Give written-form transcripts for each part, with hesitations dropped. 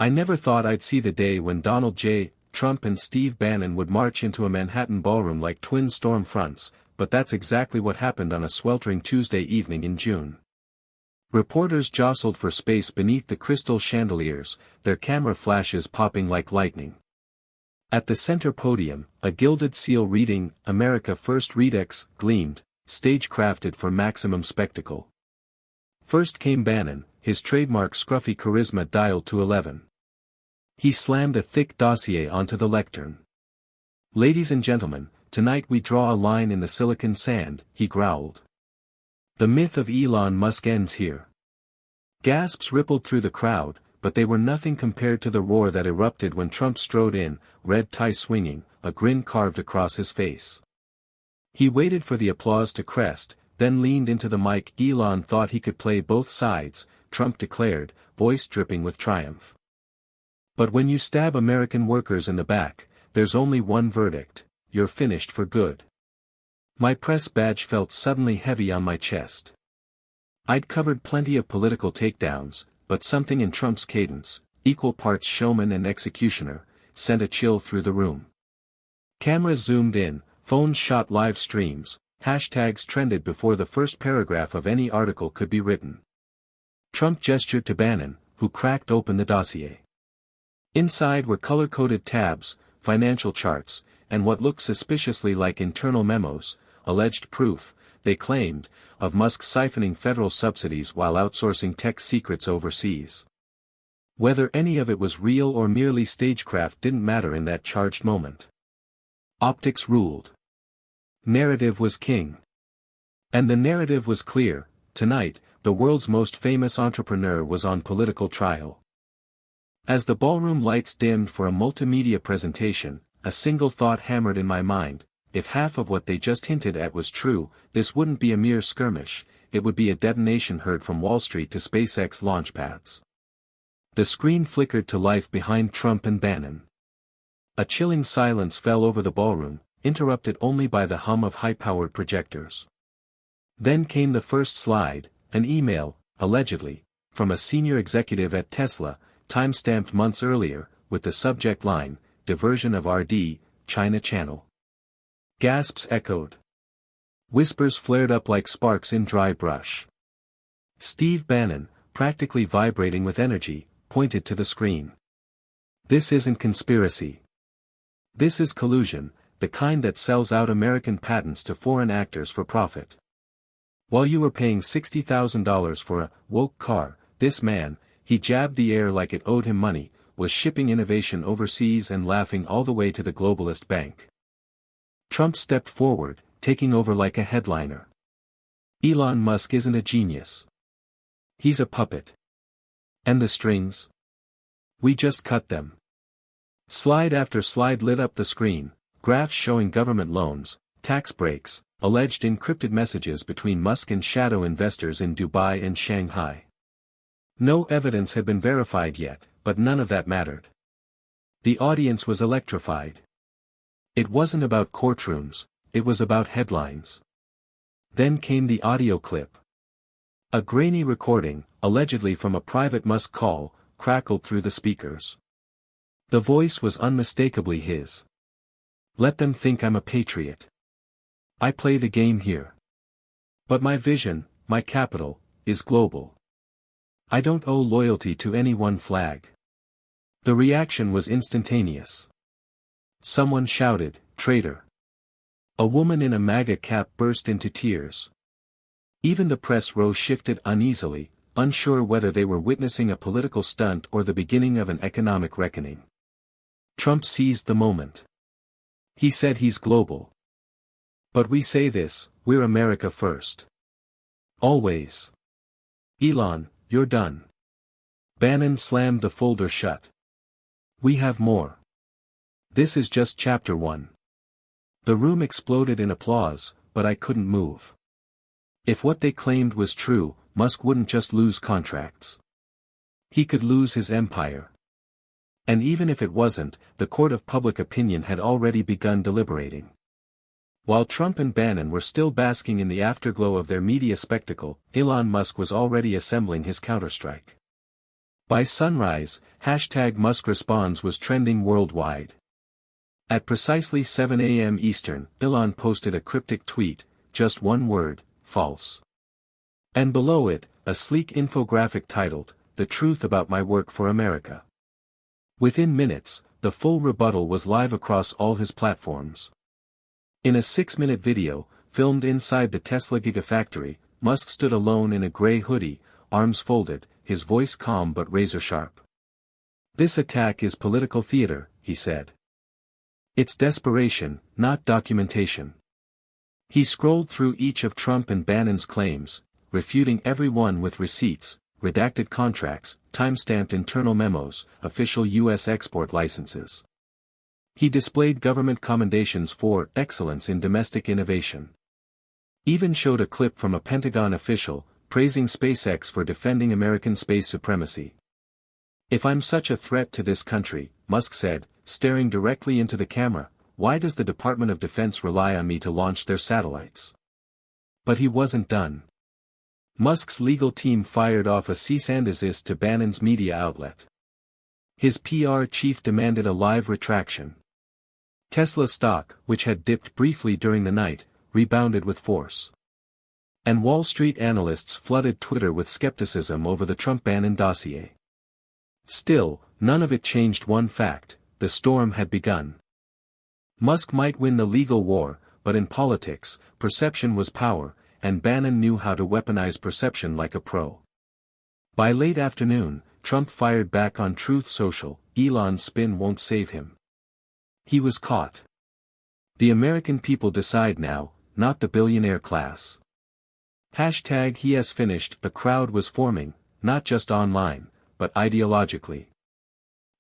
I never thought I'd see the day when Donald J. Trump and Steve Bannon would march into a Manhattan ballroom like twin storm fronts, but that's exactly what happened on a sweltering Tuesday evening in June. Reporters jostled for space beneath the crystal chandeliers, their camera flashes popping like lightning. At the center podium, a gilded seal reading, "America First" Redux, gleamed, stage-crafted for maximum spectacle. First came Bannon, his trademark scruffy charisma dialed to 11. He slammed a thick dossier onto the lectern. "Ladies and gentlemen, tonight we draw a line in the silicon sand," he growled. "The myth of Elon Musk ends here." Gasps rippled through the crowd, but they were nothing compared to the roar that erupted when Trump strode in, red tie swinging, a grin carved across his face. He waited for the applause to crest, then leaned into the mic. "Elon thought he could play both sides," Trump declared, voice dripping with triumph. "But when you stab American workers in the back, there's only one verdict: you're finished for good." My press badge felt suddenly heavy on my chest. I'd covered plenty of political takedowns, but something in Trump's cadence, equal parts showman and executioner, sent a chill through the room. Cameras zoomed in, phones shot live streams, hashtags trended before the first paragraph of any article could be written. Trump gestured to Bannon, who cracked open the dossier. Inside were color-coded tabs, financial charts, and what looked suspiciously like internal memos, alleged proof, they claimed, of Musk siphoning federal subsidies while outsourcing tech secrets overseas. Whether any of it was real or merely stagecraft didn't matter in that charged moment. Optics ruled. Narrative was king. And the narrative was clear: tonight, the world's most famous entrepreneur was on political trial. As the ballroom lights dimmed for a multimedia presentation, a single thought hammered in my mind: if half of what they just hinted at was true, this wouldn't be a mere skirmish, it would be a detonation heard from Wall Street to SpaceX launch pads. The screen flickered to life behind Trump and Bannon. A chilling silence fell over the ballroom, interrupted only by the hum of high-powered projectors. Then came the first slide, an email, allegedly, from a senior executive at Tesla, time-stamped months earlier, with the subject line, "Diversion of RD, China Channel." Gasps echoed. Whispers flared up like sparks in dry brush. Steve Bannon, practically vibrating with energy, pointed to the screen. "This isn't conspiracy. This is collusion, the kind that sells out American patents to foreign actors for profit. While you were paying $60,000 for a woke car, this man," he jabbed the air like it owed him money, "was shipping innovation overseas and laughing all the way to the globalist bank." Trump stepped forward, taking over like a headliner. "Elon Musk isn't a genius. He's a puppet. And the strings? We just cut them." Slide after slide lit up the screen, graphs showing government loans, tax breaks, alleged encrypted messages between Musk and shadow investors in Dubai and Shanghai. No evidence had been verified yet, but none of that mattered. The audience was electrified. It wasn't about courtrooms, it was about headlines. Then came the audio clip. A grainy recording, allegedly from a private Musk call, crackled through the speakers. The voice was unmistakably his. "Let them think I'm a patriot. I play the game here. But my vision, my capital, is global. I don't owe loyalty to any one flag." The reaction was instantaneous. Someone shouted, "Traitor." A woman in a MAGA cap burst into tears. Even the press row shifted uneasily, unsure whether they were witnessing a political stunt or the beginning of an economic reckoning. Trump seized the moment. He said he's global. But we say this, we're America first. Always. "Elon, you're done." Bannon slammed the folder shut. "We have more. This is just chapter 1. The room exploded in applause, but I couldn't move. If what they claimed was true, Musk wouldn't just lose contracts. He could lose his empire. And even if it wasn't, the court of public opinion had already begun deliberating. While Trump and Bannon were still basking in the afterglow of their media spectacle, Elon Musk was already assembling his counterstrike. By sunrise, #Musk responds was trending worldwide. At precisely 7 a.m. Eastern, Elon posted a cryptic tweet, just one word, false. And below it, a sleek infographic titled, "The Truth About My Work for America." Within minutes, the full rebuttal was live across all his platforms. In a 6-minute video, filmed inside the Tesla Gigafactory, Musk stood alone in a gray hoodie, arms folded, his voice calm but razor-sharp. "This attack is political theater," he said. "It's desperation, not documentation." He scrolled through each of Trump and Bannon's claims, refuting every one with receipts, redacted contracts, time-stamped internal memos, official U.S. export licenses. He displayed government commendations for excellence in domestic innovation. Even showed a clip from a Pentagon official, praising SpaceX for defending American space supremacy. "If I'm such a threat to this country," Musk said, staring directly into the camera, "why does the Department of Defense rely on me to launch their satellites?" But he wasn't done. Musk's legal team fired off a cease and desist to Bannon's media outlet. His PR chief demanded a live retraction. Tesla stock, which had dipped briefly during the night, rebounded with force. And Wall Street analysts flooded Twitter with skepticism over the Trump-Bannon dossier. Still, none of it changed one fact: the storm had begun. Musk might win the legal war, but in politics, perception was power, and Bannon knew how to weaponize perception like a pro. By late afternoon, Trump fired back on Truth Social, "Elon's spin won't save him." He was caught. The American people decide now, not the billionaire class. He has finished. A crowd was forming, not just online, but ideologically.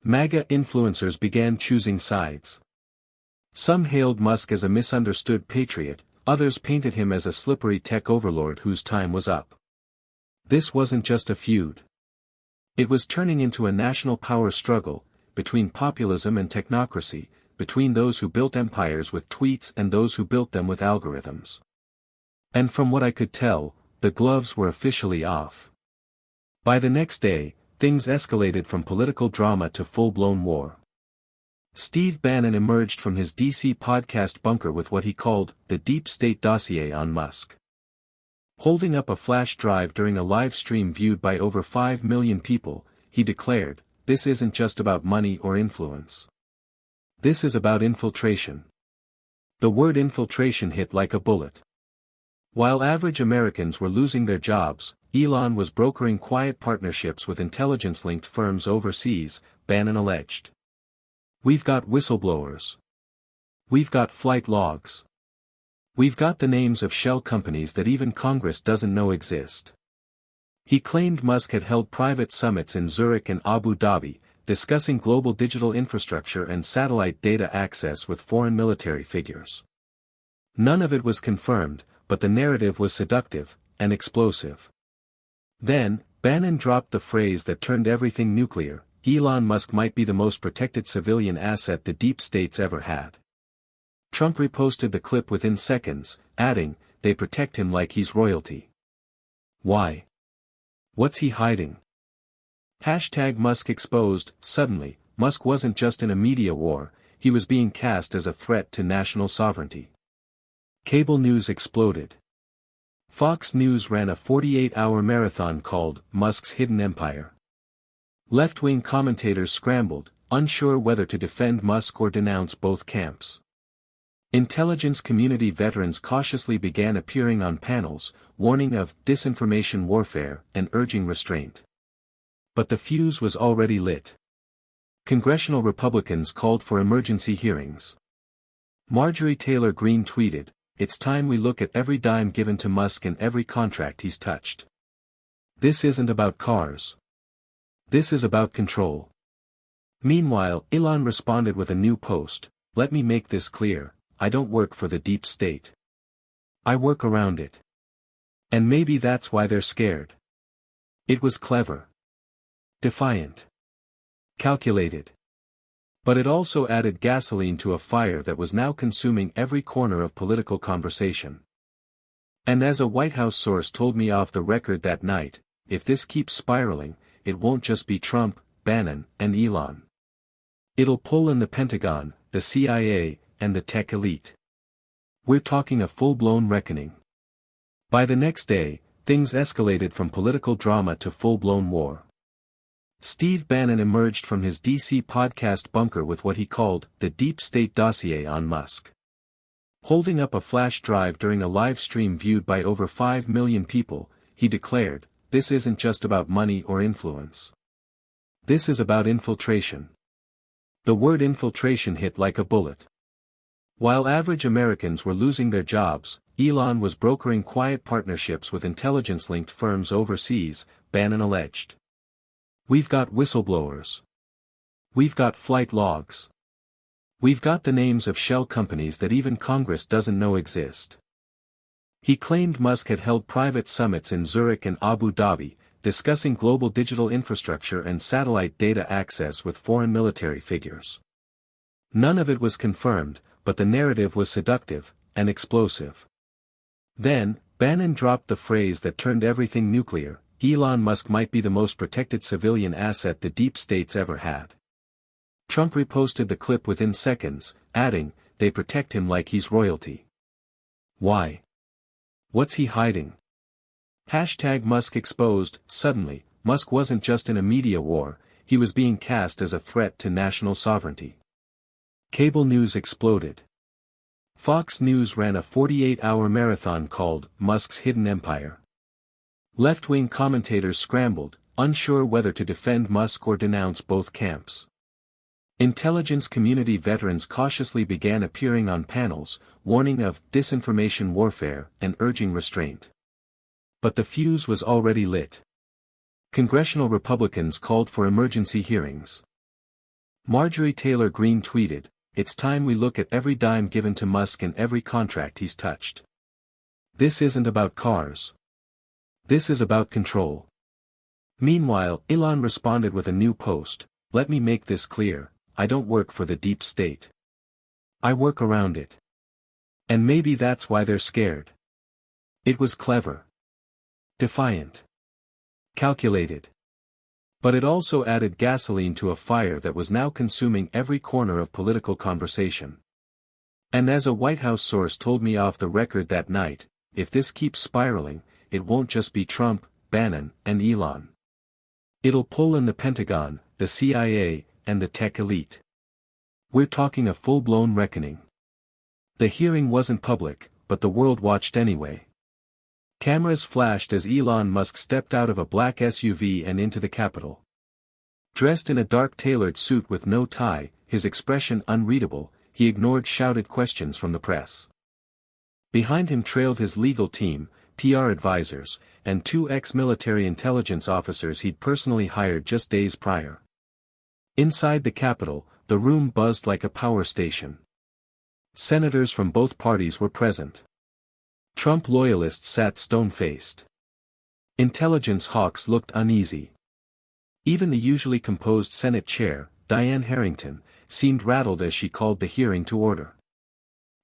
MAGA influencers began choosing sides. Some hailed Musk as a misunderstood patriot, others painted him as a slippery tech overlord whose time was up. This wasn't just a feud. It was turning into a national power struggle, between populism and technocracy, between those who built empires with tweets and those who built them with algorithms. And from what I could tell, the gloves were officially off. By the next day, things escalated from political drama to full-blown war. Steve Bannon emerged from his DC podcast bunker with what he called the deep state dossier on Musk. Holding up a flash drive during a live stream viewed by over 5 million people, he declared, "This isn't just about money or influence. This is about infiltration." The word infiltration hit like a bullet. While average Americans were losing their jobs, Elon was brokering quiet partnerships with intelligence-linked firms overseas, Bannon alleged. "We've got whistleblowers. We've got flight logs. We've got the names of shell companies that even Congress doesn't know exist." He claimed Musk had held private summits in Zurich and Abu Dhabi, discussing global digital infrastructure and satellite data access with foreign military figures. None of it was confirmed, but the narrative was seductive and explosive. Then, Bannon dropped the phrase that turned everything nuclear: Elon Musk might be the most protected civilian asset the deep states ever had. Trump reposted the clip within seconds, adding, "They protect him like he's royalty." Why? What's he hiding? #Musk exposed. Suddenly, Musk wasn't just in a media war, he was being cast as a threat to national sovereignty. Cable news exploded. Fox News ran a 48-hour marathon called Musk's Hidden Empire. Left-wing commentators scrambled, unsure whether to defend Musk or denounce both camps. Intelligence community veterans cautiously began appearing on panels, warning of disinformation warfare and urging restraint. But the fuse was already lit. Congressional Republicans called for emergency hearings. Marjorie Taylor Greene tweeted, "It's time we look at every dime given to Musk and every contract he's touched. This isn't about cars. This is about control." Meanwhile, Elon responded with a new post, "Let me make this clear, I don't work for the deep state. I work around it. And maybe that's why they're scared." It was clever. Defiant. Calculated. But it also added gasoline to a fire that was now consuming every corner of political conversation. And as a White House source told me off the record that night, if this keeps spiraling, it won't just be Trump, Bannon, and Elon. It'll pull in the Pentagon, the CIA, and the tech elite. We're talking a full-blown reckoning. By the next day, things escalated from political drama to full-blown war. Steve Bannon emerged from his DC podcast bunker with what he called the deep state dossier on Musk. Holding up a flash drive during a live stream viewed by over 5 million people, he declared, "This isn't just about money or influence. This is about infiltration." The word infiltration hit like a bullet. While average Americans were losing their jobs, Elon was brokering quiet partnerships with intelligence-linked firms overseas, Bannon alleged. "We've got whistleblowers. We've got flight logs. We've got the names of shell companies that even Congress doesn't know exist." He claimed Musk had held private summits in Zurich and Abu Dhabi, discussing global digital infrastructure and satellite data access with foreign military figures. None of it was confirmed, but the narrative was seductive and explosive. Then, Bannon dropped the phrase that turned everything nuclear: Elon Musk might be the most protected civilian asset the deep states ever had. Trump reposted the clip within seconds, adding, "They protect him like he's royalty." Why? What's he hiding? #Musk exposed. Suddenly, Musk wasn't just in a media war, he was being cast as a threat to national sovereignty. Cable news exploded. Fox News ran a 48-hour marathon called Musk's Hidden Empire. Left-wing commentators scrambled, unsure whether to defend Musk or denounce both camps. Intelligence community veterans cautiously began appearing on panels, warning of disinformation warfare and urging restraint. But the fuse was already lit. Congressional Republicans called for emergency hearings. Marjorie Taylor Greene tweeted, "It's time we look at every dime given to Musk and every contract he's touched. This isn't about cars. This is about control." Meanwhile, Elon responded with a new post, "Let me make this clear, I don't work for the deep state. I work around it. And maybe that's why they're scared." It was clever. Defiant. Calculated. But it also added gasoline to a fire that was now consuming every corner of political conversation. And as a White House source told me off the record that night, if this keeps spiraling, it won't just be Trump, Bannon, and Elon. It'll pull in the Pentagon, the CIA, and the tech elite. We're talking a full-blown reckoning. The hearing wasn't public, but the world watched anyway. Cameras flashed as Elon Musk stepped out of a black SUV and into the Capitol. Dressed in a dark tailored suit with no tie, his expression unreadable, he ignored shouted questions from the press. Behind him trailed his legal team, PR advisors, and 2 ex-military intelligence officers he'd personally hired just days prior. Inside the Capitol, the room buzzed like a power station. Senators from both parties were present. Trump loyalists sat stone-faced. Intelligence hawks looked uneasy. Even the usually composed Senate chair, Diane Harrington, seemed rattled as she called the hearing to order.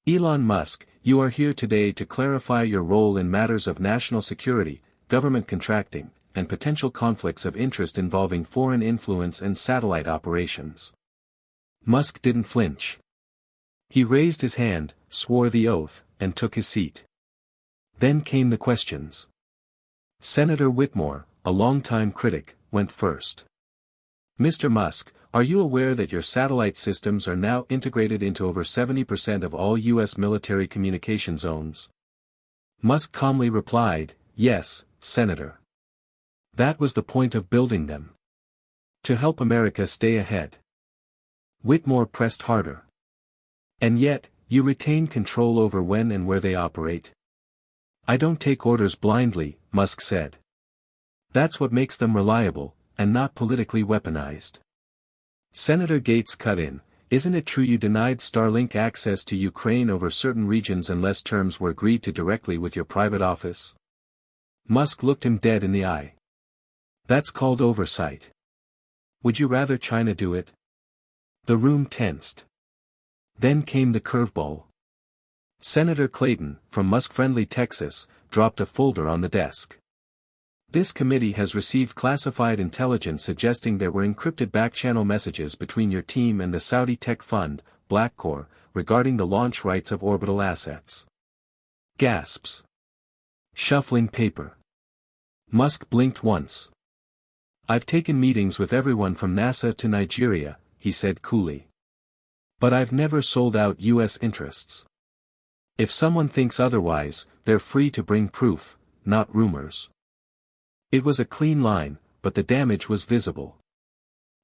"Elon Musk, you are here today to clarify your role in matters of national security, government contracting, and potential conflicts of interest involving foreign influence and satellite operations." Musk didn't flinch. He raised his hand, swore the oath, and took his seat. Then came the questions. Senator Whitmore, a longtime critic, went first. "Mr. Musk, are you aware that your satellite systems are now integrated into over 70% of all U.S. military communication zones?" Musk calmly replied, "Yes, Senator. That was the point of building them. To help America stay ahead." Whitmore pressed harder. "And yet, you retain control over when and where they operate?" "I don't take orders blindly," Musk said. "That's what makes them reliable, and not politically weaponized." Senator Gates cut in, "Isn't it true you denied Starlink access to Ukraine over certain regions unless terms were agreed to directly with your private office?" Musk looked him dead in the eye. "That's called oversight. Would you rather China do it?" The room tensed. Then came the curveball. Senator Clayton, from Musk-friendly Texas, dropped a folder on the desk. This committee has received classified intelligence suggesting there were encrypted back-channel messages between your team and the Saudi tech fund, Blackcore, regarding the launch rights of orbital assets. Gasps. Shuffling paper. Musk blinked once. I've taken meetings with everyone from NASA to Nigeria, he said coolly. But I've never sold out U.S. interests. If someone thinks otherwise, they're free to bring proof, not rumors. It was a clean line, but the damage was visible.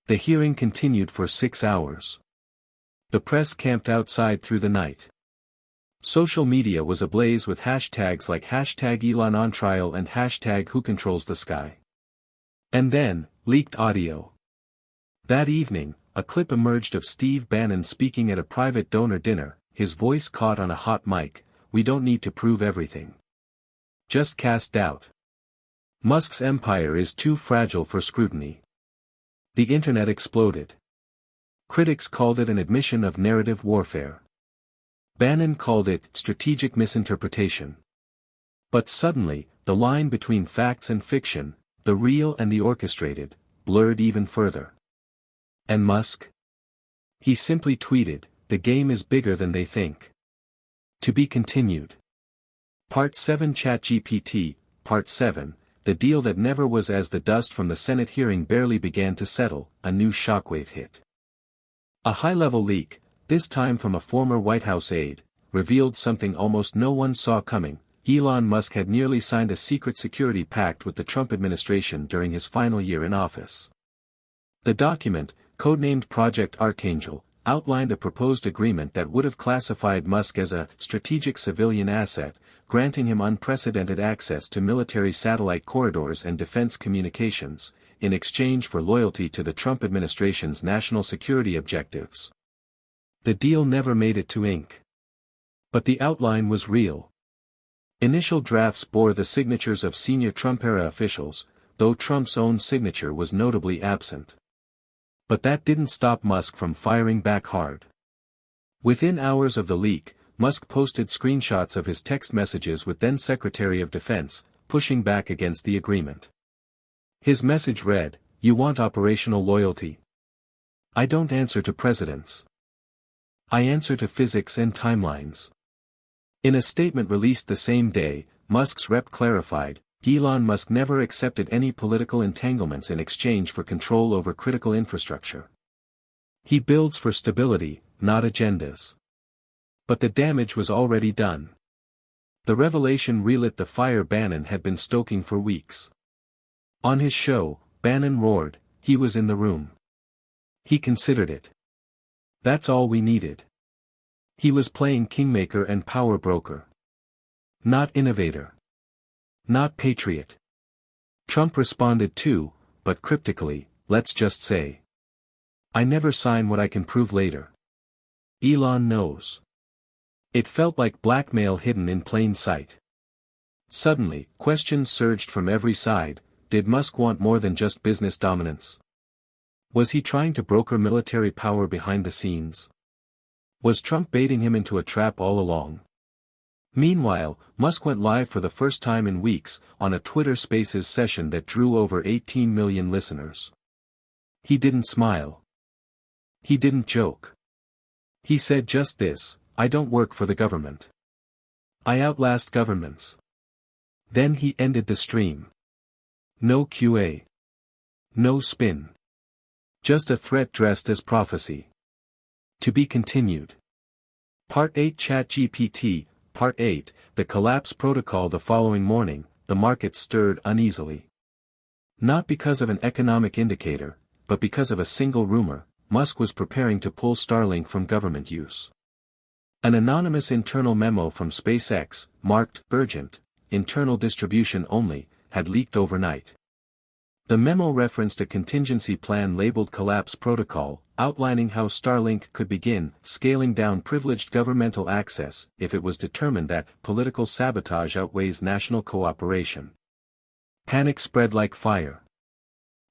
The hearing continued for 6 hours. The press camped outside through the night. Social media was ablaze with hashtags like #Elon on trial and #WhoControlsTheSky. And then, leaked audio. That evening, a clip emerged of Steve Bannon speaking at a private donor dinner, his voice caught on a hot mic. We don't need to prove everything. Just cast doubt. Musk's empire is too fragile for scrutiny. The internet exploded. Critics called it an admission of narrative warfare. Bannon called it strategic misinterpretation. But suddenly, the line between facts and fiction, the real and the orchestrated, blurred even further. And Musk? He simply tweeted, "The game is bigger than they think." To be continued. Part 7 ChatGPT, Part 7, the deal that never was. As the dust from the Senate hearing barely began to settle, a new shockwave hit. A high-level leak, this time from a former White House aide, revealed something almost no one saw coming. Elon Musk had nearly signed a secret security pact with the Trump administration during his final year in office. The document, codenamed Project Archangel, outlined a proposed agreement that would have classified Musk as a strategic civilian asset, granting him unprecedented access to military satellite corridors and defense communications, in exchange for loyalty to the Trump administration's national security objectives. The deal never made it to ink. But the outline was real. Initial drafts bore the signatures of senior Trump-era officials, though Trump's own signature was notably absent. But that didn't stop Musk from firing back hard. Within hours of the leak, Musk posted screenshots of his text messages with then-Secretary of Defense, pushing back against the agreement. His message read, "You want operational loyalty? I don't answer to presidents. I answer to physics and timelines." In a statement released the same day, Musk's rep clarified, Elon Musk never accepted any political entanglements in exchange for control over critical infrastructure. He builds for stability, not agendas. But the damage was already done. The revelation relit the fire Bannon had been stoking for weeks. On his show, Bannon roared, he was in the room. He considered it. That's all we needed. He was playing kingmaker and power broker. Not innovator. Not patriot. Trump responded too, but cryptically, let's just say. I never sign what I can prove later. Elon knows. It felt like blackmail hidden in plain sight. Suddenly, questions surged from every side. Did Musk want more than just business dominance? Was he trying to broker military power behind the scenes? Was Trump baiting him into a trap all along? Meanwhile, Musk went live for the first time in weeks, on a Twitter Spaces session that drew over 18 million listeners. He didn't smile. He didn't joke. He said just this, I don't work for the government. I outlast governments. Then he ended the stream. No QA. No spin. Just a threat dressed as prophecy. To be continued. Part 8 ChatGPT, Part 8, the collapse protocol. The following morning, the market stirred uneasily. Not because of an economic indicator, but because of a single rumor, Musk was preparing to pull Starlink from government use. An anonymous internal memo from SpaceX, marked urgent, internal distribution only, had leaked overnight. The memo referenced a contingency plan labeled Collapse Protocol, outlining how Starlink could begin scaling down privileged governmental access if it was determined that political sabotage outweighs national cooperation. Panic spread like fire.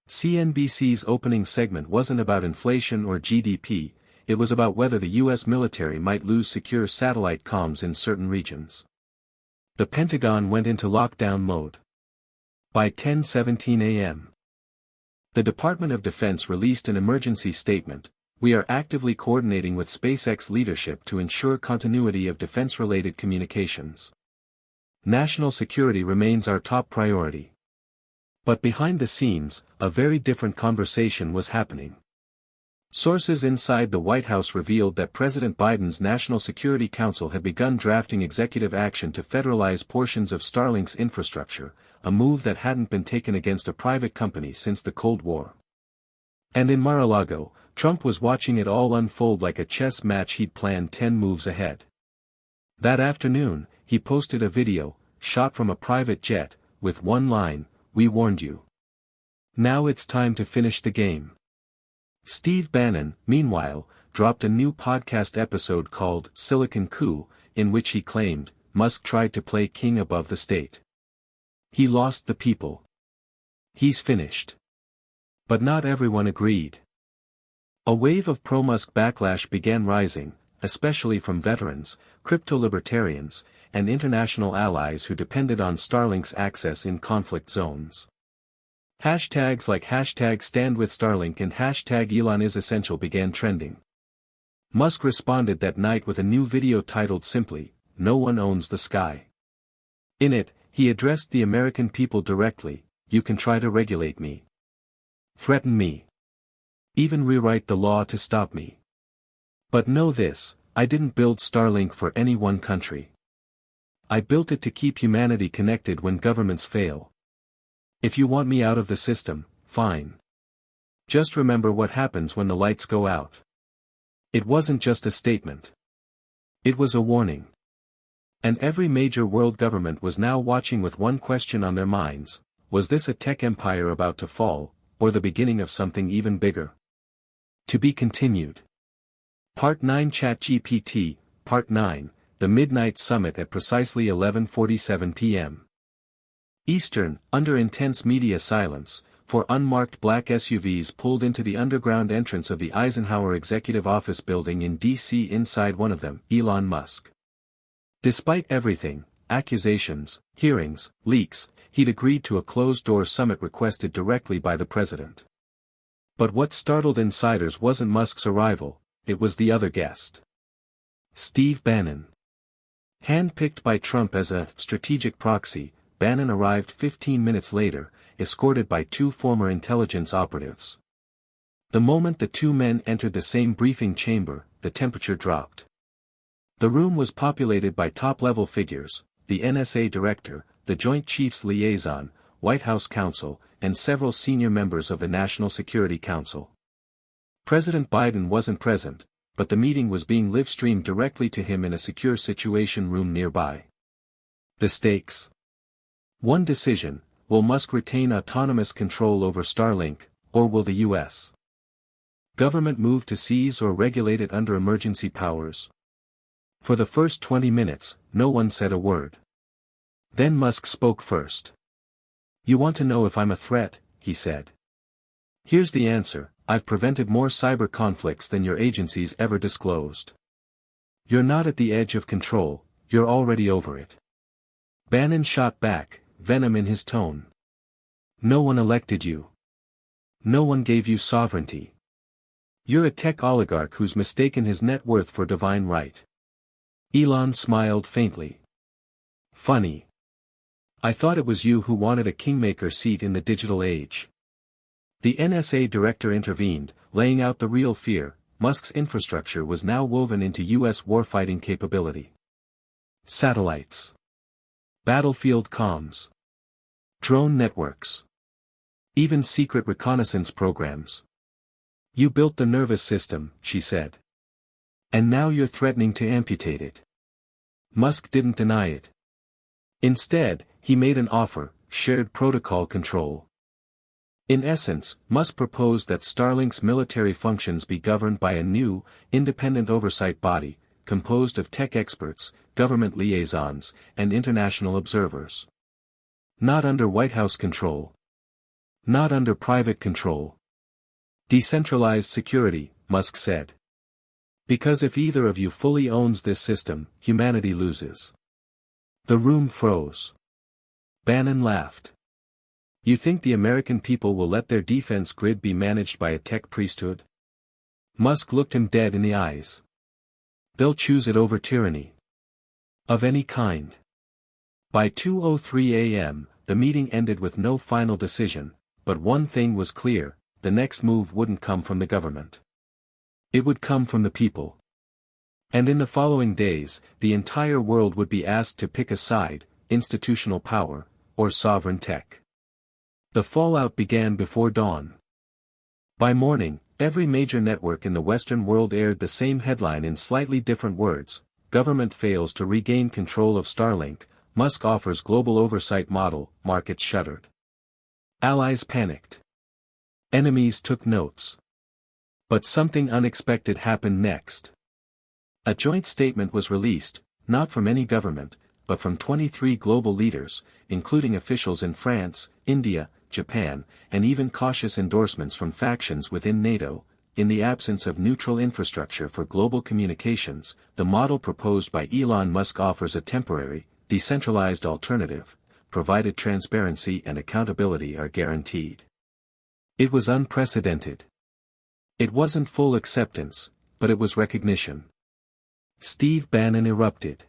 CNBC's opening segment wasn't about inflation or GDP, it was about whether the U.S. military might lose secure satellite comms in certain regions. The Pentagon went into lockdown mode. By 10:17 a.m. The Department of Defense released an emergency statement. We are actively coordinating with SpaceX leadership to ensure continuity of defense-related communications. National security remains our top priority. But behind the scenes, a very different conversation was happening. Sources inside the White House revealed that President Biden's National Security Council had begun drafting executive action to federalize portions of Starlink's infrastructure, a move that hadn't been taken against a private company since the Cold War. And in Mar-a-Lago, Trump was watching it all unfold like a chess match he'd planned 10 moves ahead. That afternoon, he posted a video, shot from a private jet, with one line, "We warned you. Now it's time to finish the game." Steve Bannon, meanwhile, dropped a new podcast episode called Silicon Coup, in which he claimed, Musk tried to play king above the state. He lost the people. He's finished. But not everyone agreed. A wave of pro-Musk backlash began rising, especially from veterans, crypto-libertarians, and international allies who depended on Starlink's access in conflict zones. Hashtags like #StandWithStarlink and #ElonIsEssential began trending. Musk responded that night with a new video titled simply, "No One Owns the Sky." In it, he addressed the American people directly, "You can try to regulate me. Threaten me. Even rewrite the law to stop me. But know this, I didn't build Starlink for any one country. I built it to keep humanity connected when governments fail. If you want me out of the system, fine. Just remember what happens when the lights go out." It wasn't just a statement. It was a warning. And every major world government was now watching with one question on their minds: was this a tech empire about to fall, or the beginning of something even bigger? To be continued. Part 9 ChatGPT, Part 9, the Midnight Summit at precisely 11:47 p.m. Eastern, under intense media silence, 4 unmarked black SUVs pulled into the underground entrance of the Eisenhower Executive Office building in D.C. Inside one of them, Elon Musk. Despite everything, accusations, hearings, leaks, he'd agreed to a closed-door summit requested directly by the president. But what startled insiders wasn't Musk's arrival, it was the other guest. Steve Bannon. Hand-picked by Trump as a strategic proxy, Bannon arrived 15 minutes later, escorted by 2 former intelligence operatives. The moment the 2 men entered the same briefing chamber, the temperature dropped. The room was populated by top-level figures, the NSA director, the Joint Chiefs Liaison, White House counsel, and several senior members of the National Security Council. President Biden wasn't present, but the meeting was being live-streamed directly to him in a secure Situation Room nearby. The stakes. One decision: will Musk retain autonomous control over Starlink, or will the U.S. government move to seize or regulate it under emergency powers? For the first 20 minutes, no one said a word. Then Musk spoke first. "You want to know if I'm a threat," he said. "Here's the answer: I've prevented more cyber conflicts than your agencies ever disclosed. You're not at the edge of control, you're already over it." Bannon shot back, venom in his tone. "No one elected you. No one gave you sovereignty. You're a tech oligarch who's mistaken his net worth for divine right." Elon smiled faintly. "Funny. I thought it was you who wanted a kingmaker seat in the digital age." The NSA director intervened, laying out the real fear: Musk's infrastructure was now woven into U.S. warfighting capability. Satellites. Battlefield comms. Drone networks. Even secret reconnaissance programs. "You built the nervous system," she said. "And now you're threatening to amputate it." Musk didn't deny it. Instead, he made an offer: shared protocol control. In essence, Musk proposed that Starlink's military functions be governed by a new, independent oversight body, composed of tech experts, government liaisons, and international observers. Not under White House control. Not under private control. Decentralized security, Musk said. Because if either of you fully owns this system, humanity loses. The room froze. Bannon laughed. You think the American people will let their defense grid be managed by a tech priesthood? Musk looked him dead in the eyes. They'll choose it over tyranny. Of any kind. By 2:03 a.m., the meeting ended with no final decision, but one thing was clear: the next move wouldn't come from the government. It would come from the people. And in the following days, the entire world would be asked to pick a side: institutional power, or sovereign tech. The fallout began before dawn. By morning, every major network in the Western world aired the same headline in slightly different words: government fails to regain control of Starlink, Musk offers global oversight model, markets shuddered. Allies panicked. Enemies took notes. But something unexpected happened next. A joint statement was released, not from any government, but from 23 global leaders, including officials in France, India, Japan, and even cautious endorsements from factions within NATO. In the absence of neutral infrastructure for global communications, the model proposed by Elon Musk offers a temporary, decentralized alternative, provided transparency and accountability are guaranteed. It was unprecedented. It wasn't full acceptance, but it was recognition. Steve Bannon erupted.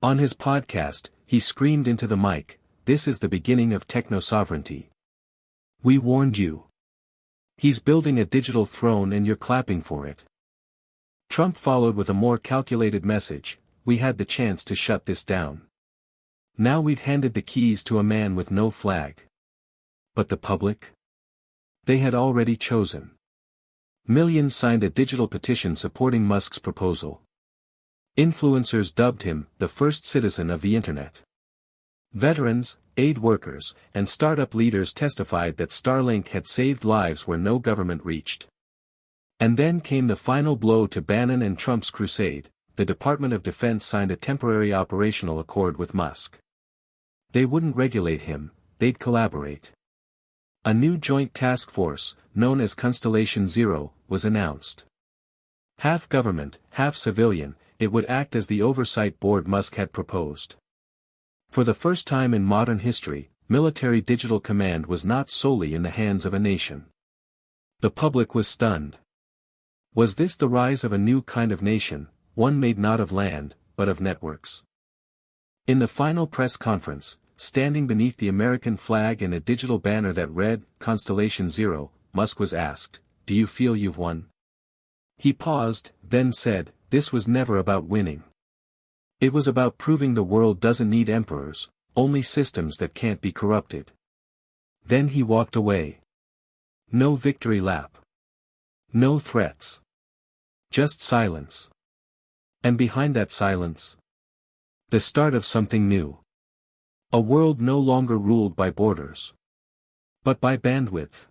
On his podcast, he screamed into the mic, "This is the beginning of techno-sovereignty. We warned you. He's building a digital throne and you're clapping for it." Trump followed with a more calculated message: "We had the chance to shut this down. Now we'd handed the keys to a man with no flag." But the public? They had already chosen. Millions signed a digital petition supporting Musk's proposal. Influencers dubbed him the first citizen of the Internet. Veterans, aid workers, and startup leaders testified that Starlink had saved lives where no government reached. And then came the final blow to Bannon and Trump's crusade: the Department of Defense signed a temporary operational accord with Musk. They wouldn't regulate him, they'd collaborate. A new joint task force, known as Constellation Zero, was announced. Half government, half civilian, it would act as the oversight board Musk had proposed. For the first time in modern history, military digital command was not solely in the hands of a nation. The public was stunned. Was this the rise of a new kind of nation, one made not of land, but of networks? In the final press conference, standing beneath the American flag and a digital banner that read, Constellation Zero, Musk was asked, "Do you feel you've won?" He paused, then said, "This was never about winning. It was about proving the world doesn't need emperors, only systems that can't be corrupted." Then he walked away. No victory lap. No threats. Just silence. And behind that silence, the start of something new. A world no longer ruled by borders, but by bandwidth.